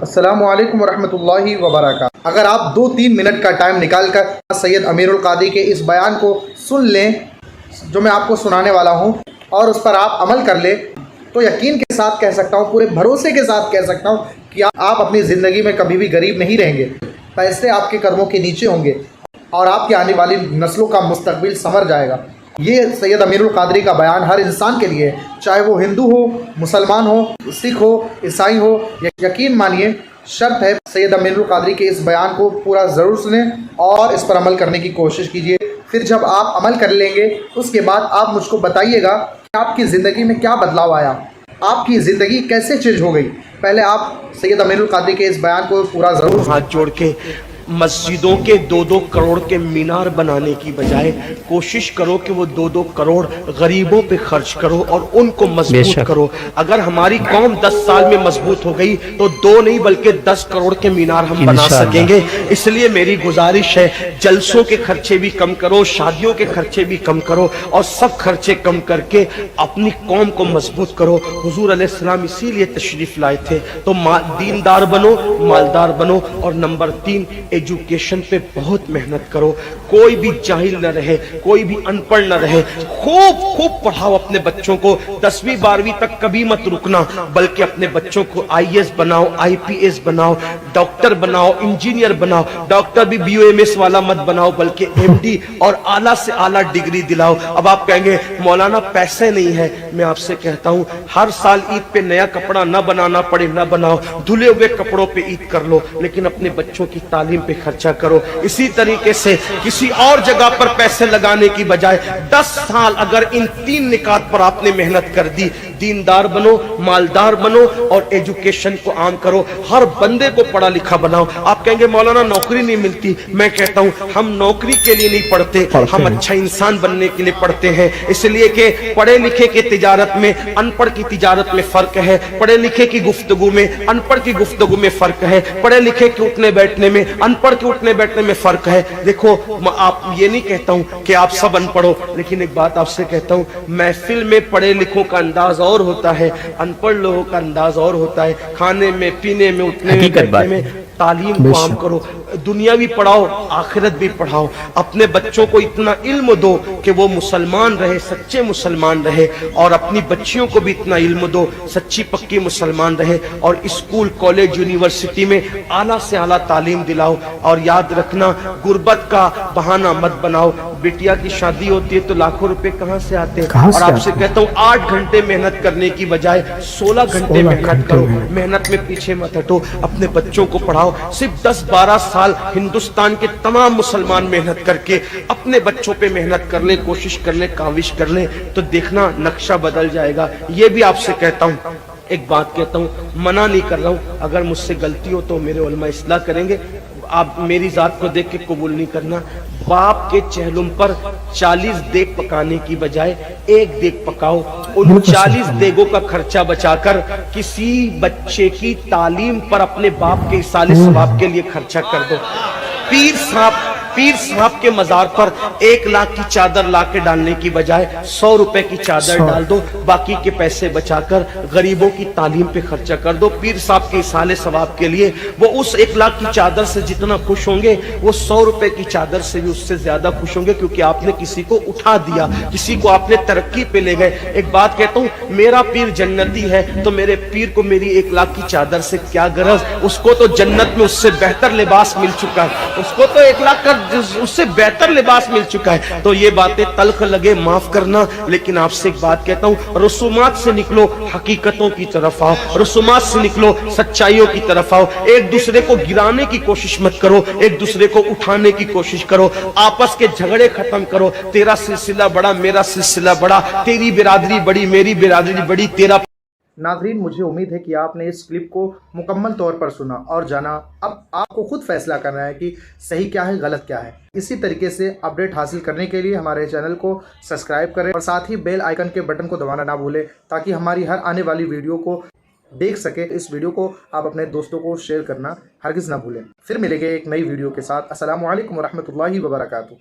अस्सलामु अलैकुम वरहमतुल्लाहि वबरकातुहू। अगर आप 2-3 मिनट का टाइम निकाल कर सैयद अमीरुल कादरी के इस बयान को सुन लें जो मैं आपको सुनाने वाला हूँ और उस पर आप अमल कर ले तो यकीन के साथ कह सकता हूँ, पूरे भरोसे के साथ कह सकता हूँ कि आप अपनी ज़िंदगी में कभी भी गरीब नहीं रहेंगे। पैसे आपके कदमों के नीचे होंगे और आपकी आने वाली नस्लों का मुस्तकबिल संवर जाएगा। ये सैयद अमीरुल कादरी का बयान हर इंसान के लिए है, चाहे वो हिंदू हो, मुसलमान हो, सिख हो, ईसाई हो। यकीन मानिए, शर्त है सैयद अमीरुल कादरी के इस बयान को पूरा ज़रूर सुनें और इस पर अमल करने की कोशिश कीजिए। फिर जब आप अमल कर लेंगे उसके बाद आप मुझको बताइएगा कि आपकी ज़िंदगी में क्या बदलाव आया, आपकी ज़िंदगी कैसे चेंज हो गई। पहले आप सैयद अमीरुल कादरी के इस बयान को पूरा ज़रूर हाथ जोड़ के मस्जिदों के 2-2 करोड़ के मीनार बनाने की बजाय कोशिश करो कि वो 2-2 करोड़ गरीबों पे खर्च करो और उनको मजबूत करो। अगर हमारी कौम 10 साल में मजबूत हो गई तो 2 नहीं बल्कि 10 करोड़ के मीनार हम बना सकेंगे। इसलिए मेरी गुजारिश है, जलसों के खर्चे भी कम करो, शादियों के खर्चे भी कम करो और सब खर्चे कम करके अपनी कौम को मजबूत करो। हुजूर अलैहिस्सलाम इसीलिए तशरीफ लाए थे। तो दीनदार बनो, मालदार बनो और नंबर 3 एजुकेशन पे बहुत मेहनत करो। कोई भी जाहिल न रहे, कोई भी अनपढ़ न रहे। खूब पढ़ाओ अपने बच्चों को। 10वीं 12वीं तक कभी मत रुकना, बल्कि अपने बच्चों को IAS बनाओ, IPS बनाओ, डॉक्टर बनाओ, इंजीनियर बनाओ। डॉक्टर भी BOMS वाला मत बनाओ बल्कि MD और आला से आला डिग्री दिलाओ। अब आप कहेंगे मौलाना पैसे नहीं है। मैं आपसे कहता हूँ, हर साल ईद पे नया कपड़ा न बनाना पड़े न बनाओ, धुले हुए कपड़ों पे ईद कर लो, लेकिन अपने बच्चों की तालीम पे खर्चा करो। इसी तरीके से किसी और जगह पर पैसे लगाने की बजाय 10 साल अगर इन 3 निकात पर आपने मेहनत कर दी, दीनदार बनो, मालदार बनो और एजुकेशन को आम करो। हर बंदे को पढ़ा लिखा बनाओ। आप कहेंगे मौलाना नौकरी नहीं मिलती। मैं कहता हूं, हम नौकरी के लिए नहीं पढ़ते, हम अच्छा इंसान बनने के लिए पढ़ते हैं। इसलिए कि पढ़े लिखे की तिजारत में अनपढ़ की तिजारत में फर्क है, पढ़े लिखे की गुफ्तगू में अनपढ़ की गुफ्तगू में फर्क है, पढ़े लिखे के उठने बैठने में अनपढ़ के उठने बैठने में फर्क है। देखो, आप ये नहीं कहता हूं कि आप सब अनपढ़ हो, लेकिन एक बात आपसे कहता हूं, महफिल में पढ़े लिखों का अंदाज और होता है, अनपढ़ लोगों का अंदाज और होता है। खाने में, पीने में, उठने में, बैठने में तालीम को आम करो। दुनिया भी पढ़ाओ, आखिरत भी पढ़ाओ। अपने बच्चों को इतना इल्म दो कि वो मुसलमान रहे, सच्चे मुसलमान रहे, और अपनी बच्चियों को भी इतना इल्म दो, सच्ची पक्की मुसलमान रहे। और स्कूल, कॉलेज, यूनिवर्सिटी में आला से आला तालीम दिलाओ। और याद रखना, गुर्बत का बहाना मत बनाओ। बिटिया की शादी होती है तो लाखों रुपए कहाँ से आते हैं। और आपसे कहता हूँ, 8 घंटे मेहनत करने की बजाय 16 घंटे मेहनत करो। मेहनत में पीछे मत हटो, अपने बच्चों को पढ़ाओ। सिर्फ 10-12 साल हिंदुस्तान के तमाम मुसलमान मेहनत करके अपने बच्चों पे मेहनत कर ले, कोशिश कर ले, काविश कर ले, तो देखना नक्शा बदल जाएगा। ये भी आपसे कहता हूँ, एक बात कहता हूँ, मना नहीं कर रहा हूँ, अगर मुझसे गलती हो तो मेरे उलमा इस्लाह करेंगे। आप मेरी जात को देख के कबूल नहीं करना। बाप के चेहलुम पर 40 देग पकाने की बजाय 1 देग पकाओ। उन 40 देगों का खर्चा बचाकर किसी बच्चे की तालीम पर अपने बाप के इसाले सवाब के लिए खर्चा कर दो। पीर साहब के मजार पर 1 लाख की चादर लाके डालने की बजाय 100 रुपए की चादर डाल दो। बाकी के पैसे बचाकर गरीबों की तालीम पे खर्चा कर दो। पीर साहब के इसाले सवाब के लिए वो उस 1 लाख की चादर से जितना खुश होंगे, वो 100 रुपए की चादर से भी उससे ज्यादा खुश होंगे, क्योंकि आपने किसी को उठा दिया, किसी को आपने तरक्की पे ले गए। एक बात कहता हूँ, मेरा पीर जन्नती है तो मेरे पीर को मेरी 1 लाख की चादर से क्या गरज। उसको तो जन्नत में उससे बेहतर लिबास मिल चुका है, उसको तो 1 लाख का उससे बेहतर लिबास मिल चुका है। तो ये बातें तल्ख लगे, माफ करना, लेकिन आपसे एक बात कहता हूँ, रसूमात से निकलो, हकीकतों की तरफ आओ। रसूमात से निकलो, सच्चाइयों की तरफ आओ। एक दूसरे को गिराने की कोशिश मत करो, एक दूसरे को उठाने की कोशिश करो। आपस के झगड़े खत्म करो। तेरा सिलसिला बड़ा, मेरा सिलसिला बड़ा, तेरी बिरादरी बड़ी, मेरी बिरादरी बड़ी, तेरा। नाज़रीन, मुझे उम्मीद है कि आपने इस क्लिप को मुकम्मल तौर पर सुना और जाना। अब आपको खुद फैसला करना है कि सही क्या है, गलत क्या है। इसी तरीके से अपडेट हासिल करने के लिए हमारे चैनल को सब्सक्राइब करें और साथ ही बेल आइकन के बटन को दबाना ना भूलें, ताकि हमारी हर आने वाली वीडियो को دیکھ سکے. اس ویڈیو کو آپ اپنے دوستوں کو شیئر کرنا ہرگز نہ بھولیں. پھر ملیں گے ایک نئی ویڈیو کے ساتھ. السلام علیکم ورحمۃ اللہ وبرکاتہ.